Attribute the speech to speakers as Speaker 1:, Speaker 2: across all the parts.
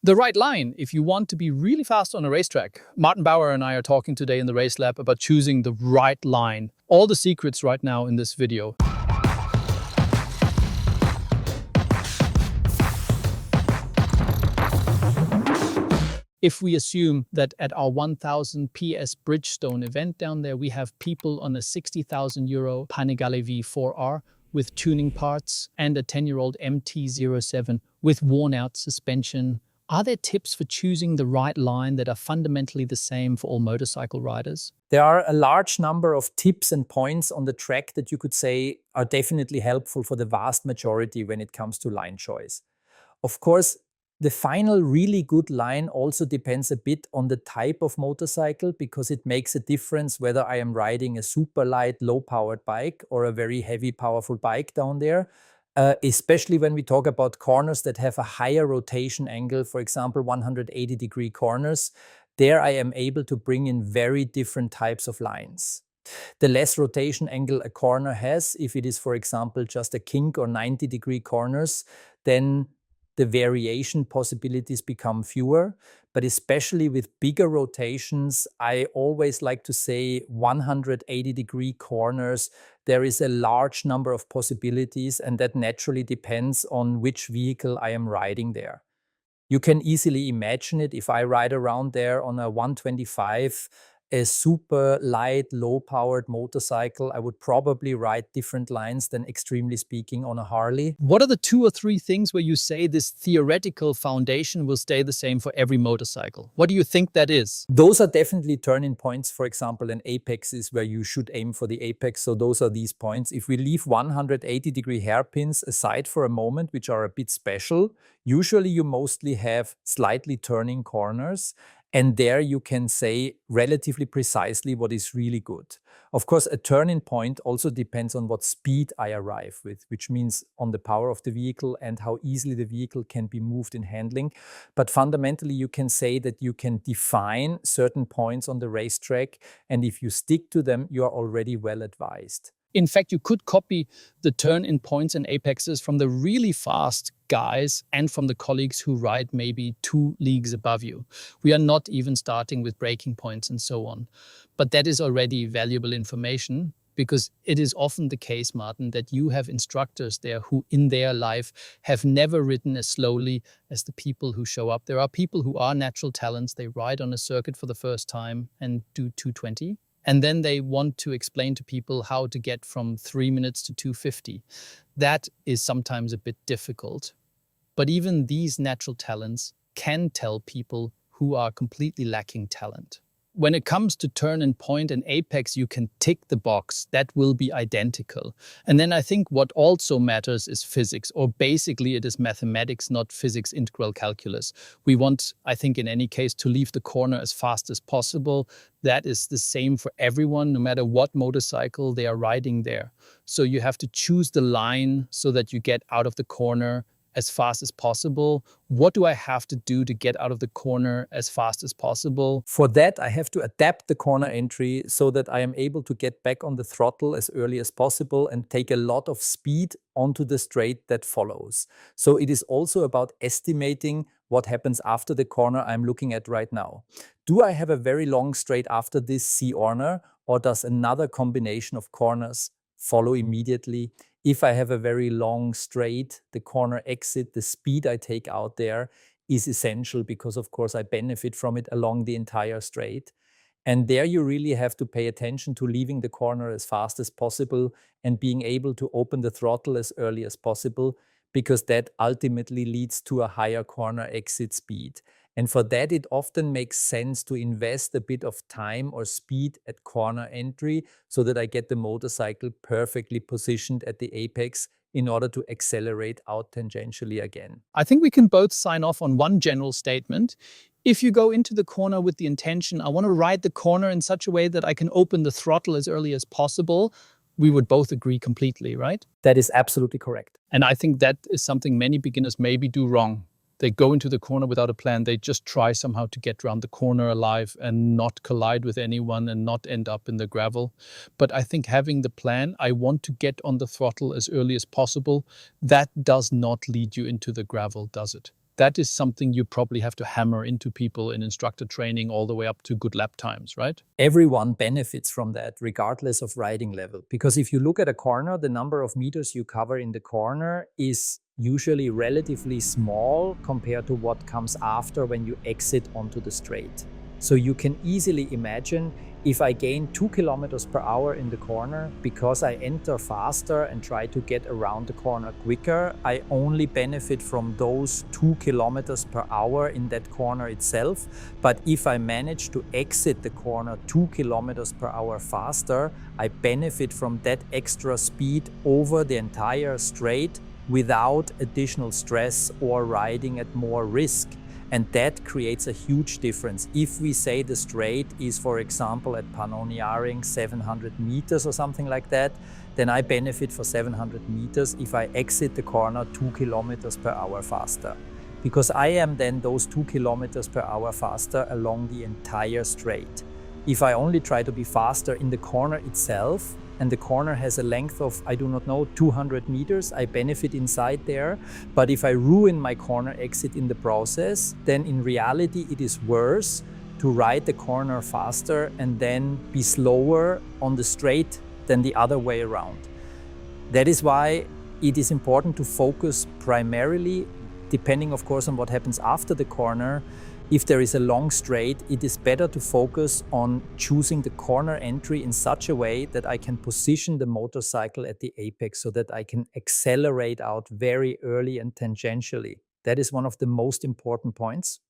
Speaker 1: The right line if you want to be really fast on a racetrack. Martin Bauer and I are talking today in the Race Lab about choosing the right line. All the secrets right now in this video. If we assume that at our 1000 PS Bridgestone event down there, we have people on a 60,000 euro Panigale V4R with tuning parts and a 10-year-old MT-07 with worn-out suspension, are there tips for choosing the right line that are fundamentally the same for all motorcycle riders?
Speaker 2: There are a large number of tips and points on the track that you could say are definitely helpful for the vast majority when it comes to line choice. Of course, the final really good line also depends a bit on the type of motorcycle, because it makes a difference whether I am riding a super light, low-powered bike or a very heavy, powerful bike down there. Especially when we talk about corners that have a higher rotation angle, for example, 180-degree corners, there I am able to bring in very different types of lines. The less rotation angle a corner has, if it is, for example, just a kink or 90-degree corners, then the variation possibilities become fewer. But especially with bigger rotations, I always like to say 180-degree corners, there is a large number of possibilities, and that naturally depends on which vehicle I am riding there. You can easily imagine it. If I ride around there on a 125, a super light, low-powered motorcycle, I would probably ride different lines than, extremely speaking, on a Harley.
Speaker 1: What are the 2 or 3 things where you say this theoretical foundation will stay the same for every motorcycle? What do you think that is?
Speaker 2: Those are definitely turning points. For example, an apex is where you should aim for the apex. So those are these points. If we leave 180-degree hairpins aside for a moment, which are a bit special, usually you mostly have slightly turning corners. And there you can say relatively precisely what is really good. Of course, a turning point also depends on what speed I arrive with, which means on the power of the vehicle and how easily the vehicle can be moved in handling. But fundamentally, you can say that you can define certain points on the racetrack, and if you stick to them, you are already well advised.
Speaker 1: In fact, you could copy the turn-in points and apexes from the really fast guys and from the colleagues who ride maybe 2 leagues above you. We are not even starting with braking points and so on. But that is already valuable information, because it is often the case, Martin, that you have instructors there who in their life have never ridden as slowly as the people who show up. There are people who are natural talents. They ride on a circuit for the first time and do 220. And then they want to explain to people how to get from 3 minutes to 250. That is sometimes a bit difficult. But even these natural talents can tell people who are completely lacking talent. When it comes to turn and point and apex, you can tick the box. That will be identical. And then I think what also matters is physics, or basically it is mathematics, not physics integral calculus. We want, I think in any case, to leave the corner as fast as possible. That is the same for everyone, no matter what motorcycle they are riding there. So you have to choose the line so that you get out of the corner as fast as possible. What do I have to do to get out of the corner as fast as possible?
Speaker 2: For that, I have to adapt the corner entry so that I am able to get back on the throttle as early as possible and take a lot of speed onto the straight that follows. So it is also about estimating what happens after the corner I'm looking at right now. Do I have a very long straight after this C-corner, or does another combination of corners follow immediately? If I have a very long straight, the corner exit, the speed I take out there is essential, because of course I benefit from it along the entire straight. And there you really have to pay attention to leaving the corner as fast as possible and being able to open the throttle as early as possible, because that ultimately leads to a higher corner exit speed. And for that, it often makes sense to invest a bit of time or speed at corner entry so that I get the motorcycle perfectly positioned at the apex in order to accelerate out tangentially again.
Speaker 1: I think we can both sign off on one general statement. If you go into the corner with the intention, I want to ride the corner in such a way that I can open the throttle as early as possible, we would both agree completely, right?
Speaker 2: That is absolutely correct.
Speaker 1: And I think that is something many beginners maybe do wrong. They go into the corner without a plan. They just try somehow to get around the corner alive and not collide with anyone and not end up in the gravel. But I think having the plan, I want to get on the throttle as early as possible, that does not lead you into the gravel, does it? that is something you probably have to hammer into people in instructor training all the way up to good lap times, right?
Speaker 2: Everyone benefits from that, regardless of riding level. Because if you look at a corner, the number of meters you cover in the corner is usually relatively small compared to what comes after when you exit onto the straight. So you can easily imagine if I gain 2 kilometers per hour in the corner because I enter faster and try to get around the corner quicker, I only benefit from those 2 kilometers per hour in that corner itself. But if I manage to exit the corner 2 kilometers per hour faster, I benefit from that extra speed over the entire straight without additional stress or riding at more risk. And that creates a huge difference. If we say the straight is, for example, at Pannoniaring 700 meters or something like that, then I benefit for 700 meters if I exit the corner 2 kilometers per hour faster. Because I am then those 2 kilometers per hour faster along the entire straight. If I only try to be faster in the corner itself, and the corner has a length of, I do not know, 200 meters, I benefit inside there. But if I ruin my corner exit in the process, then in reality it is worse to ride the corner faster and then be slower on the straight than the other way around. That is why it is important to focus primarily, depending of course on what happens after the corner. If there is a long straight, it is better to focus on choosing the corner entry in such a way that I can position the motorcycle at the apex so that I can accelerate out very early and tangentially. That is one of the most important points.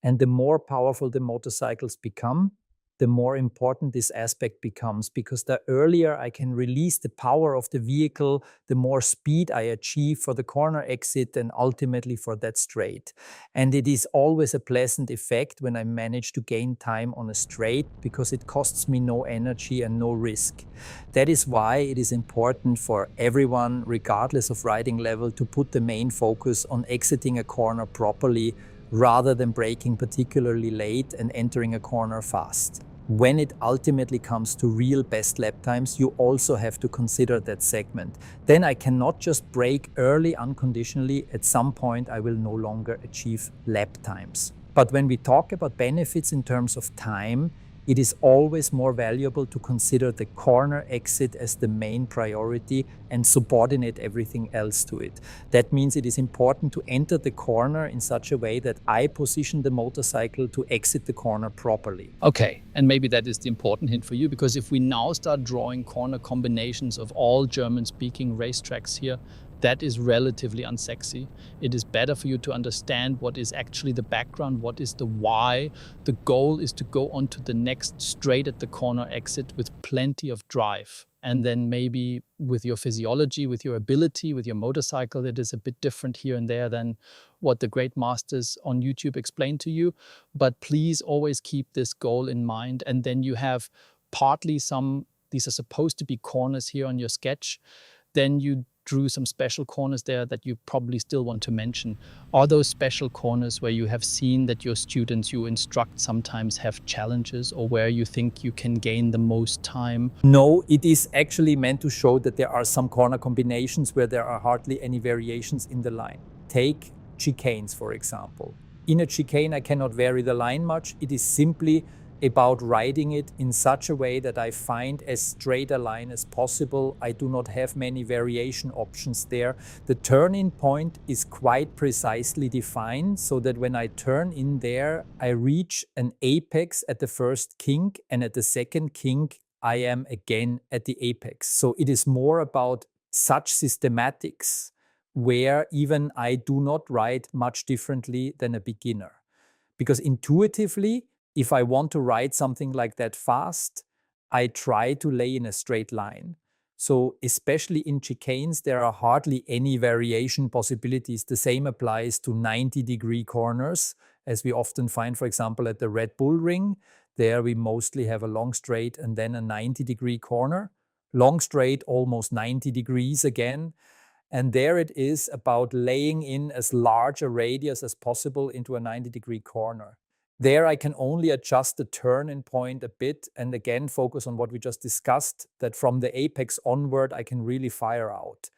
Speaker 2: And the more powerful the motorcycles become, the more important this aspect becomes, because the earlier I can release the power of the vehicle, the more speed I achieve for the corner exit and ultimately for that straight. And it is always a pleasant effect when I manage to gain time on a straight, because it costs me no energy and no risk. That is why it is important for everyone, regardless of riding level, to put the main focus on exiting a corner properly rather than braking particularly late and entering a corner fast. When it ultimately comes to real best lap times, you also have to consider that segment. Then I cannot just brake early unconditionally. At some point, I will no longer achieve lap times. But when we talk about benefits in terms of time, it is always more valuable to consider the corner exit as the main priority and subordinate everything else to it. That means it is important to enter the corner in such a way that I position the motorcycle to exit the corner properly.
Speaker 1: Okay, and maybe that is the important hint for you, because if we now start drawing corner combinations of all German-speaking racetracks here, that is relatively unsexy. It is better for you to understand what is actually the background, what is the why. The goal is to go on to the next straight at the corner exit with plenty of drive. And then maybe with your physiology, with your ability, with your motorcycle, it is a bit different here and there than what the great masters on YouTube explain to you. But please always keep this goal in mind. And then you have partly these are supposed to be corners here on your sketch. Then you drew some special corners there that you probably still want to mention. Are those special corners where you have seen that your students you instruct sometimes have challenges, or where you think you can gain the most time?
Speaker 2: No, it is actually meant to show that there are some corner combinations where there are hardly any variations in the line. Take chicanes, for example. In a chicane, I cannot vary the line much. It is simply about riding it in such a way that I find as straight a line as possible. I do not have many variation options there. The turn-in point is quite precisely defined so that when I turn in there, I reach an apex at the first kink, and at the second kink, I am again at the apex. So it is more about such systematics where even I do not ride much differently than a beginner. Because intuitively, if I want to ride something like that fast, I try to lay in a straight line. So especially in chicanes, there are hardly any variation possibilities. The same applies to 90-degree corners, as we often find, for example, at the Red Bull Ring. There we mostly have a long straight and then a 90-degree corner. Long straight, almost 90 degrees again. And there it is about laying in as large a radius as possible into a 90-degree corner. There I can only adjust the turn-in point a bit and again focus on what we just discussed, that from the apex onward I can really fire out.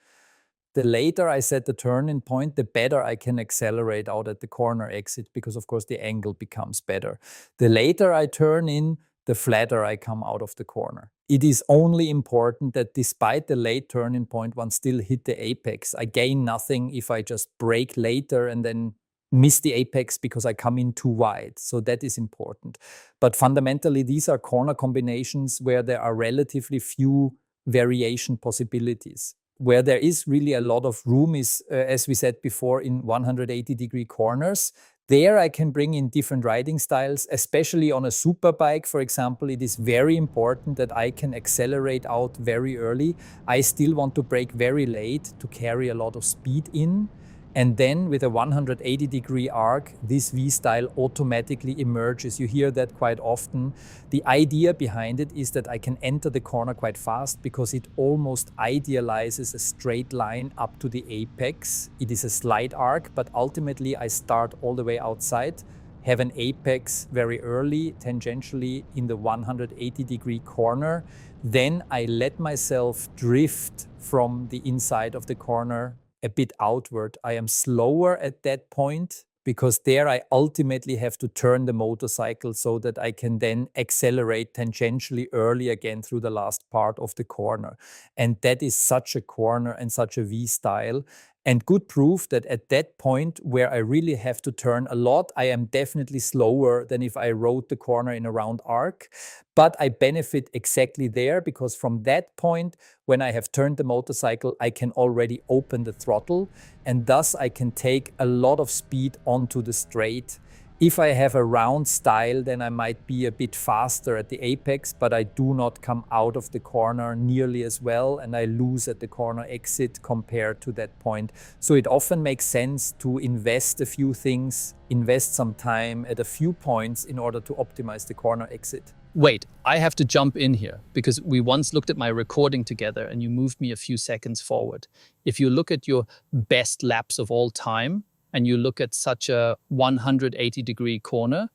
Speaker 2: The later I set the turning point, the better I can accelerate out at the corner exit, because of course the angle becomes better. The later I turn in, the flatter I come out of the corner. It is only important that despite the late turning point, one still hit the apex. I gain nothing if I just brake later and then miss the apex because I come in too wide. So that is important. But fundamentally, these are corner combinations where there are relatively few variation possibilities. Where there is really a lot of room is, as we said before, in 180-degree corners. There I can bring in different riding styles, especially on a super bike, for example. It is very important that I can accelerate out very early. I still want to brake very late to carry a lot of speed in. And then with a 180-degree arc, this V-style automatically emerges. You hear that quite often. The idea behind it is that I can enter the corner quite fast because it almost idealizes a straight line up to the apex. It is a slight arc, but ultimately I start all the way outside, have an apex very early, tangentially in the 180-degree corner. Then I let myself drift from the inside of the corner a bit outward. I am slower at that point because there I ultimately have to turn the motorcycle so that I can then accelerate tangentially early again through the last part of the corner. And that is such a corner and such a V style. And good proof that at that point where I really have to turn a lot, I am definitely slower than if I rode the corner in a round arc. But I benefit exactly there because from that point, when I have turned the motorcycle, I can already open the throttle, and thus I can take a lot of speed onto the straight. If I have a round style, then I might be a bit faster at the apex, but I do not come out of the corner nearly as well, and I lose at the corner exit compared to that point. So it often makes sense to invest a few things, invest some time at a few points in order to optimize the corner exit.
Speaker 1: Wait, I have to jump in here because we once looked at my recording together and you moved me a few seconds forward. If you look at your best laps of all time and you look at such a 180-degree corner,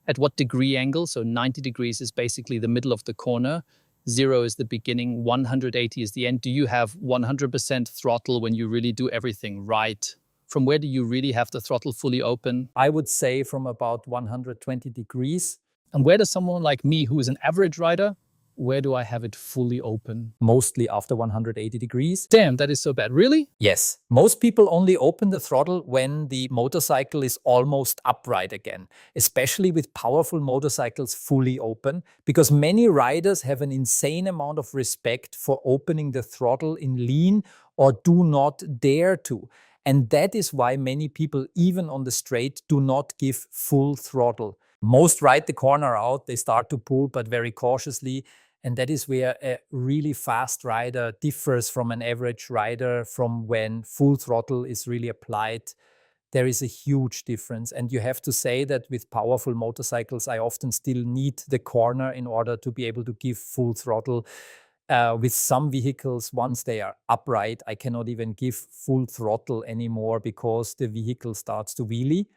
Speaker 1: at what degree angle? So 90 degrees is basically the middle of the corner, 0 is the beginning, 180 is the end. Do you have 100% throttle when you really do everything right? From where do you really have the throttle fully open?
Speaker 2: I would say from about 120 degrees.
Speaker 1: And where does someone like me, who is an average rider, where do I have it fully open?
Speaker 2: Mostly after 180 degrees.
Speaker 1: Damn, that is so bad. Really?
Speaker 2: Yes. Most people only open the throttle when the motorcycle is almost upright again, especially with powerful motorcycles fully open, because many riders have an insane amount of respect for opening the throttle in lean or do not dare to. And that is why many people, even on the straight, do not give full throttle. Most ride the corner out, they start to pull, but very cautiously. And that is where a really fast rider differs from an average rider from when full throttle is really applied. There is a huge difference. And you have to say that with powerful motorcycles, I often still need the corner in order to be able to give full throttle. With some vehicles, once they are upright, I cannot even give full throttle anymore because the vehicle starts to wheelie.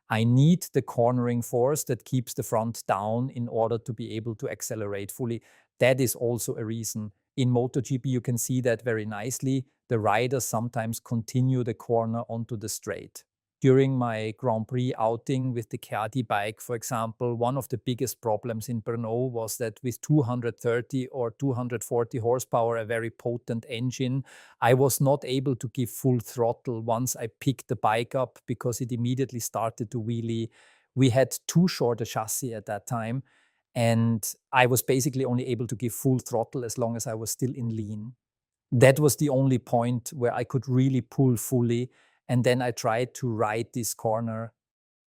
Speaker 2: I need the cornering force that keeps the front down in order to be able to accelerate fully. That is also a reason. In MotoGP, you can see that very nicely. The riders sometimes continue the corner onto the straight. During my Grand Prix outing with the Chiadi bike, for example, one of the biggest problems in Brno was that with 230 or 240 horsepower, a very potent engine, I was not able to give full throttle once I picked the bike up because it immediately started to wheelie. We had too short a chassis at that time, and I was basically only able to give full throttle as long as I was still in lean. That was the only point where I could really pull fully. And then I tried to ride this corner,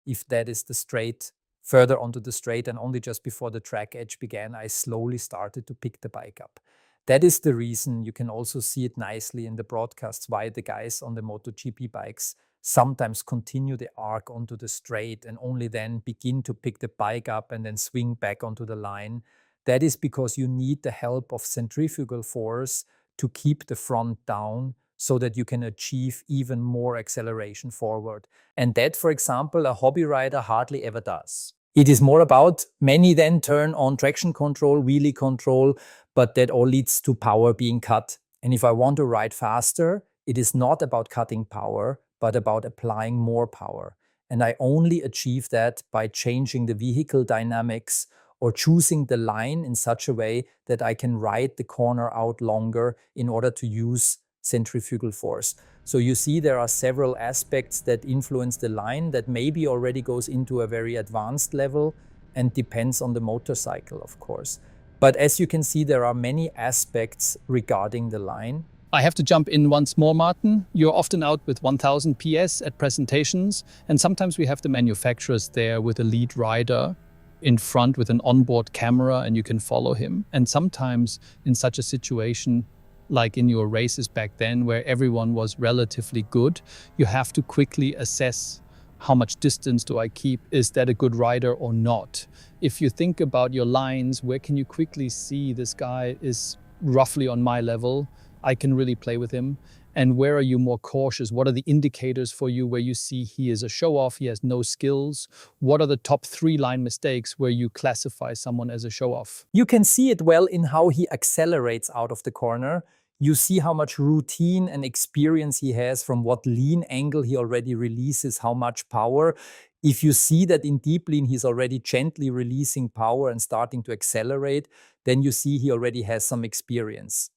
Speaker 2: if that is the straight, further onto the straight, and only just before the track edge began, I slowly started to pick the bike up. That is the reason, you can also see it nicely in the broadcasts, why the guys on the MotoGP bikes sometimes continue the arc onto the straight and only then begin to pick the bike up and then swing back onto the line. That is because you need the help of centrifugal force to keep the front down so that you can achieve even more acceleration forward. And that, for example, a hobby rider hardly ever does. It is more about many then turn on traction control, wheelie control, but that all leads to power being cut. And if I want to ride faster, it is not about cutting power, but about applying more power. And I only achieve that by changing the vehicle dynamics or choosing the line in such a way that I can ride the corner out longer in order to use centrifugal force. So you see there are several aspects that influence the line that maybe already goes into a very advanced level and depends on the motorcycle, of course. But as you can see, there are many aspects regarding the line.
Speaker 1: I have to jump in once more, Martin. You're often out with 1000 PS at presentations, and sometimes we have the manufacturers there with a lead rider in front with an onboard camera and you can follow him. And sometimes in such a situation, like in your races back then, where everyone was relatively good, you have to quickly assess how much distance do I keep? Is that a good rider or not? If you think about your lines, where can you quickly see this guy is roughly on my level? I can really play with him. And where are you more cautious? What are the indicators for you where you see he is a show-off, he has no skills? What are the top 3 line mistakes where you classify someone as a show-off?
Speaker 2: You can see it well in how he accelerates out of the corner. You see how much routine and experience he has, from what lean angle he already releases, how much power. If you see that in deep lean he's already gently releasing power and starting to accelerate, then you see he already has some experience.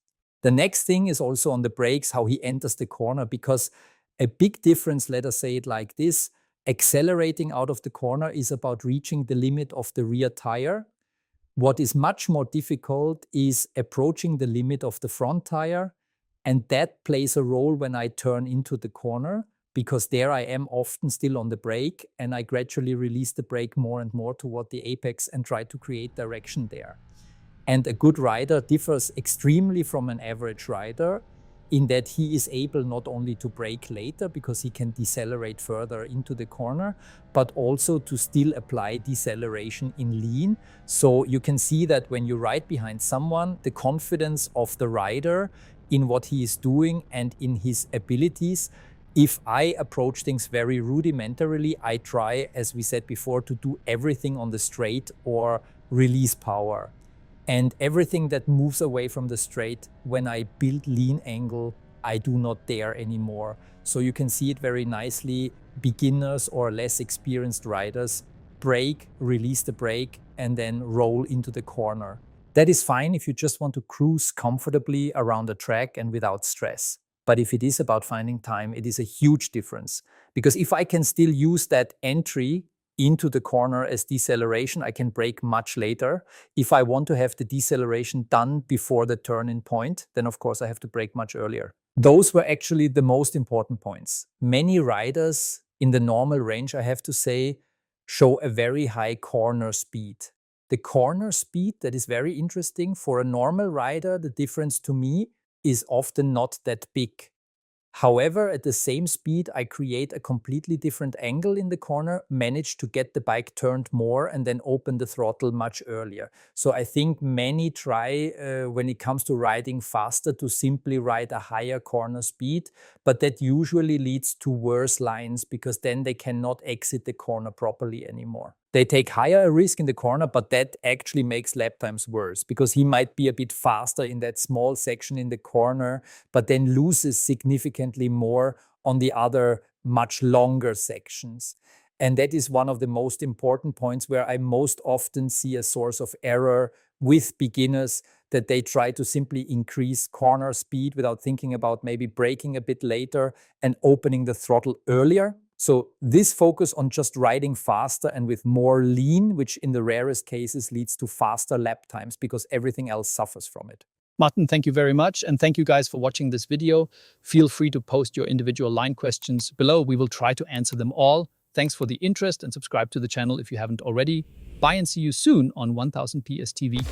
Speaker 2: The next thing is also on the brakes, how he enters the corner, because a big difference, let us say it like this, accelerating out of the corner is about reaching the limit of the rear tire. What is much more difficult is approaching the limit of the front tire, and that plays a role when I turn into the corner, because there I am often still on the brake and I gradually release the brake more and more toward the apex and try to create direction there. And a good rider differs extremely from an average rider in that he is able not only to brake later because he can decelerate further into the corner, but also to still apply deceleration in lean. So you can see that when you ride behind someone, the confidence of the rider in what he is doing and in his abilities. If I approach things very rudimentarily, I try, as we said before, to do everything on the straight or release power. And everything that moves away from the straight, when I build lean angle, I do not dare anymore. So you can see it very nicely. Beginners or less experienced riders brake, release the brake, and then roll into the corner. That is fine if you just want to cruise comfortably around the track and without stress. But if it is about finding time, it is a huge difference. Because if I can still use that entry into the corner as deceleration, I can brake much later. If I want to have the deceleration done before the turn-in point, then of course I have to brake much earlier. Those were actually the most important points. Many riders in the normal range, I have to say, show a very high corner speed. The corner speed, that is very interesting. For a normal rider, the difference to me is often not that big. However, at the same speed, I create a completely different angle in the corner, manage to get the bike turned more, and then open the throttle much earlier. So I think many try, when it comes to riding faster, to simply ride a higher corner speed, but that usually leads to worse lines because then they cannot exit the corner properly anymore. They take higher risk in the corner, but that actually makes lap times worse because he might be a bit faster in that small section in the corner, but then loses significantly more on the other much longer sections. And that is one of the most important points where I most often see a source of error with beginners, that they try to simply increase corner speed without thinking about maybe braking a bit later and opening the throttle earlier. So this focus on just riding faster and with more lean, which in the rarest cases leads to faster lap times because everything else suffers from it.
Speaker 1: Martin, thank you very much. And thank you guys for watching this video. Feel free to post your individual line questions below. We will try to answer them all. Thanks for the interest and subscribe to the channel if you haven't already. Bye and see you soon on 1000 PS TV.